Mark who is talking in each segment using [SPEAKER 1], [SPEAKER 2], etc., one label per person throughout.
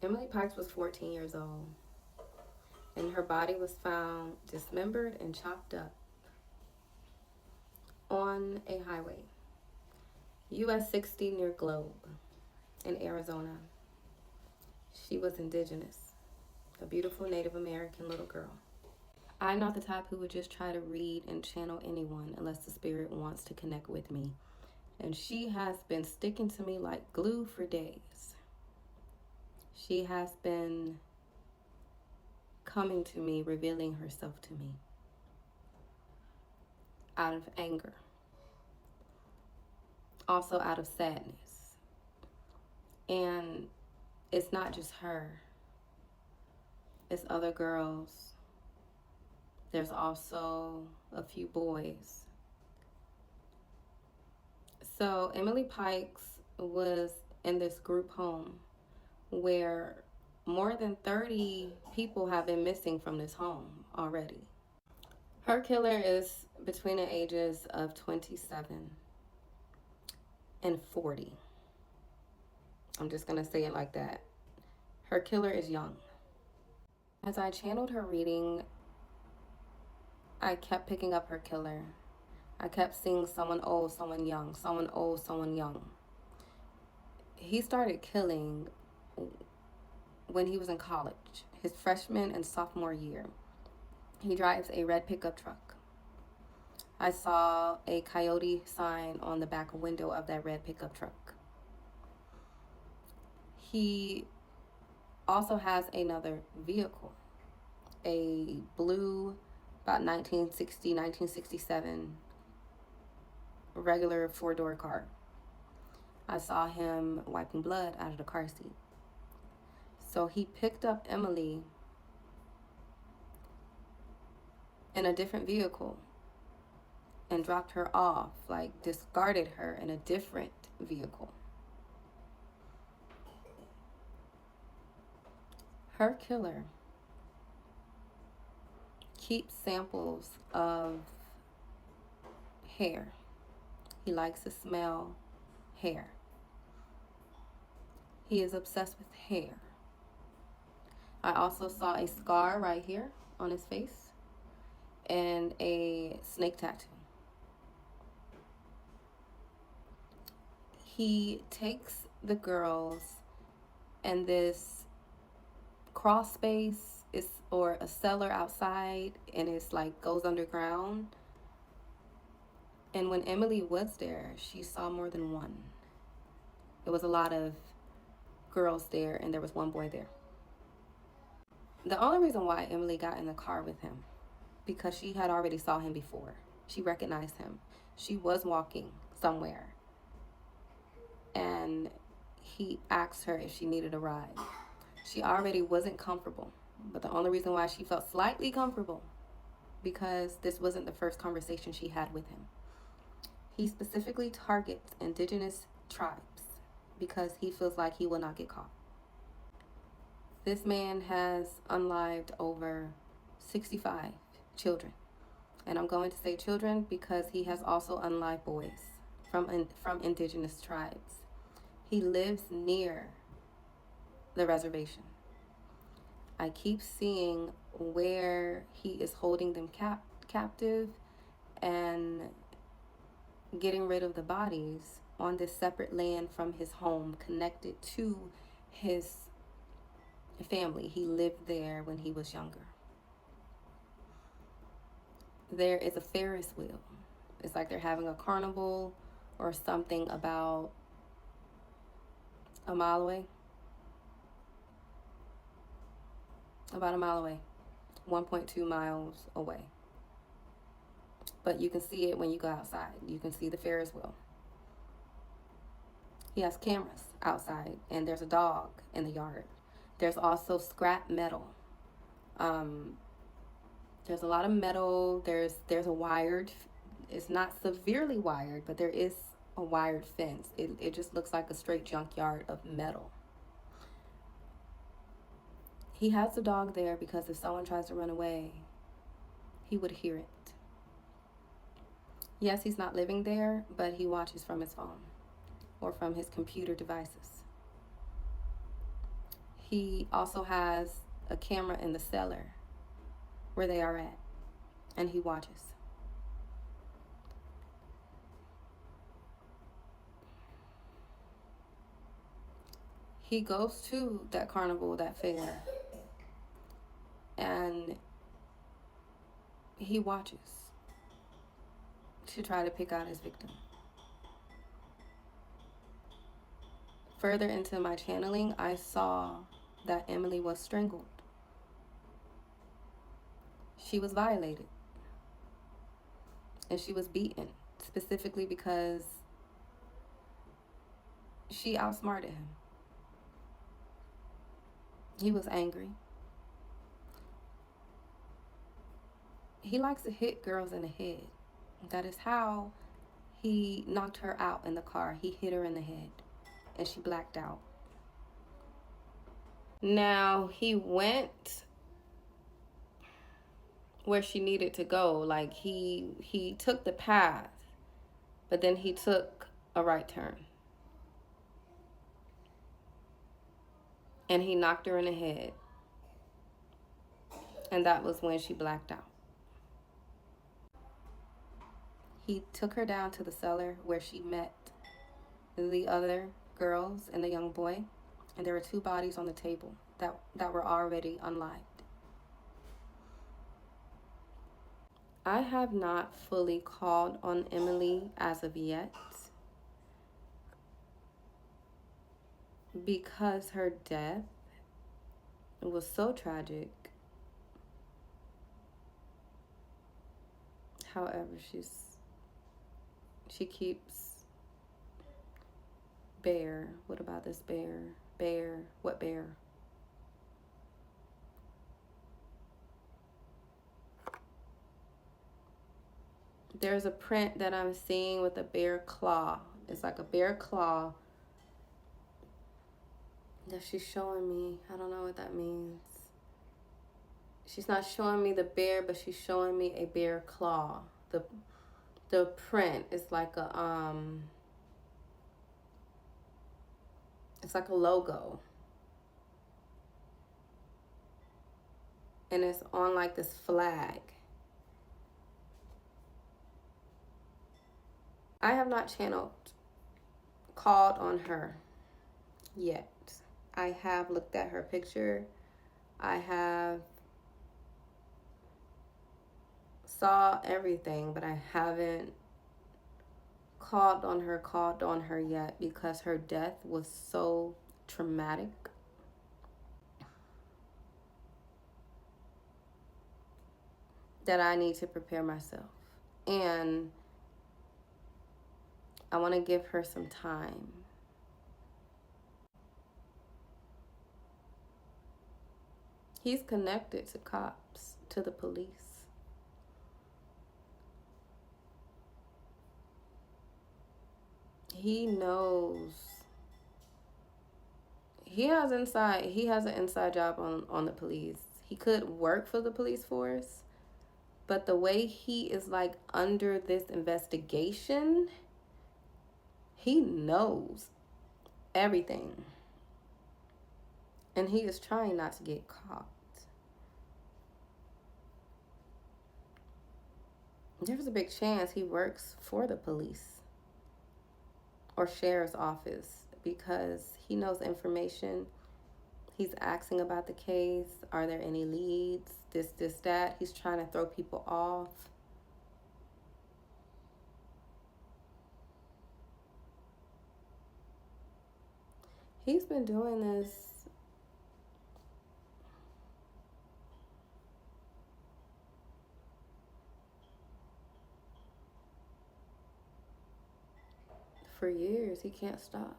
[SPEAKER 1] Emily Pike was 14 years old, and her body was found dismembered and chopped up on a highway, US 60 near Globe in Arizona. She was indigenous, a beautiful Native American little girl. I'm not the type who would just try to read and channel anyone unless the spirit wants to connect with me. And she has been sticking to me like glue for days. She has been coming to me, revealing herself to me out of anger, also out of sadness. And it's not just her, it's other girls. There's also a few boys. So Emily Pikes was in this group home where more than 30 people have been missing from this home already. Her killer is between the ages of 27 and 40. I'm just going to say it like that. Her killer is young. As I channeled her reading, I kept picking up her killer. I kept seeing someone old, someone young, someone old, someone young. He started killing when he was in college, his freshman and sophomore year. He drives a red pickup truck. I saw a coyote sign on the back window of that red pickup truck. He also has another vehicle, a blue, about 1960, 1967 regular four-door car. I saw him wiping blood out of the car seat. So he picked up Emily in a different vehicle and dropped her off, like discarded her in a different vehicle. Her killer keeps samples of hair. He likes to smell hair. He is obsessed with hair. I also saw a scar right here on his face and a snake tattoo. He takes the girls and this crawl space is or a cellar outside, and it's like goes underground. And when Emily was there, she saw more than one. It was a lot of girls there, and there was one boy there. The only reason why Emily got in the car with him, because she had already saw him before. She recognized him. She was walking somewhere, and he asked her if she needed a ride. She already wasn't comfortable, but the only reason why she felt slightly comfortable, because this wasn't the first conversation she had with him. He specifically targets indigenous tribes because he feels like he will not get caught. This man has unlived over 65 children. And I'm going to say children because he has also unlived boys from indigenous tribes. He lives near the reservation. I keep seeing where he is holding them captive and getting rid of the bodies on this separate land from his home, connected to his family. He lived there when he was younger. There is a Ferris wheel. It's like they're having a carnival or something about a mile away. About a mile away. 1.2 miles away. But you can see it when you go outside. You can see the Ferris wheel. He has cameras outside, and there's a dog in the yard. There's also scrap metal. There's a lot of metal. There's a wired, it's not severely wired, but there is a wired fence. It just looks like a straight junkyard of metal. He has the dog there because if someone tries to run away, he would hear it. Yes, he's not living there, but he watches from his phone or from his computer devices. He also has a camera in the cellar where they are at, and he watches. He goes to that carnival, that fair, and he watches to try to pick out his victim. Further into my channeling, I saw that Emily was strangled. She was violated. And she was beaten, specifically because she outsmarted him. He was angry. He likes to hit girls in the head. That is how he knocked her out in the car. He hit her in the head, and she blacked out. Now, he went where she needed to go. Like, he took the path, but then he took a right turn. And he knocked her in the head. And that was when she blacked out. He took her down to the cellar where she met the other girls and the young boy. And there were 2 bodies on the table that were already unlived. I have not fully called on Emily as of yet, because her death was so tragic. However, she keeps Bear. What about this bear? Bear. What bear? There's a print that I'm seeing with a bear claw. It's like a bear claw that she's showing me. I don't know what that means. She's not showing me the bear, but she's showing me a bear claw. The print is like a it's like a logo. And it's on like this flag. I have not called on her yet. I have looked at her picture. I have saw everything, but I haven't called on her yet, because her death was so traumatic. That I need to prepare myself. And I want to give her some time. He's connected to cops, to the police. He knows. He has an inside job on the police. He could work for the police force, but the way he is like under this investigation, he knows everything. And he is trying not to get caught. There's a big chance he works for the police or sheriff's office, because he knows information. He's asking about the case. Are there any leads? This, that. He's trying to throw people off. He's been doing this for years. He can't stop.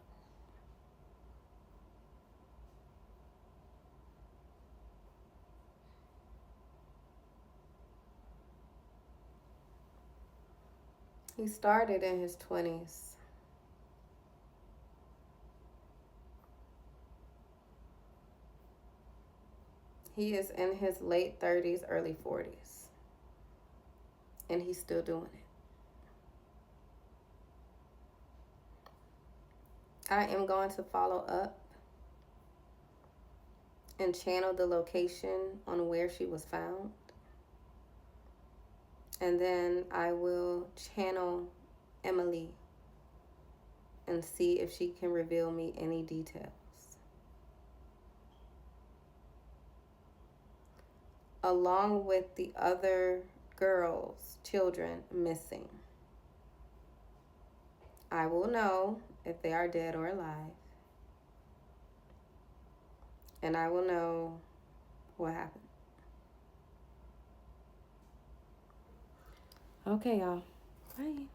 [SPEAKER 1] He started in his 20s. He is in his late 30s, early 40s. And he's still doing it. I am going to follow up and channel the location on where she was found. And then I will channel Emily and see if she can reveal me any details. Along with the other girls, children missing. I will know if they are dead or alive. And I will know what happened. Okay, y'all. Bye.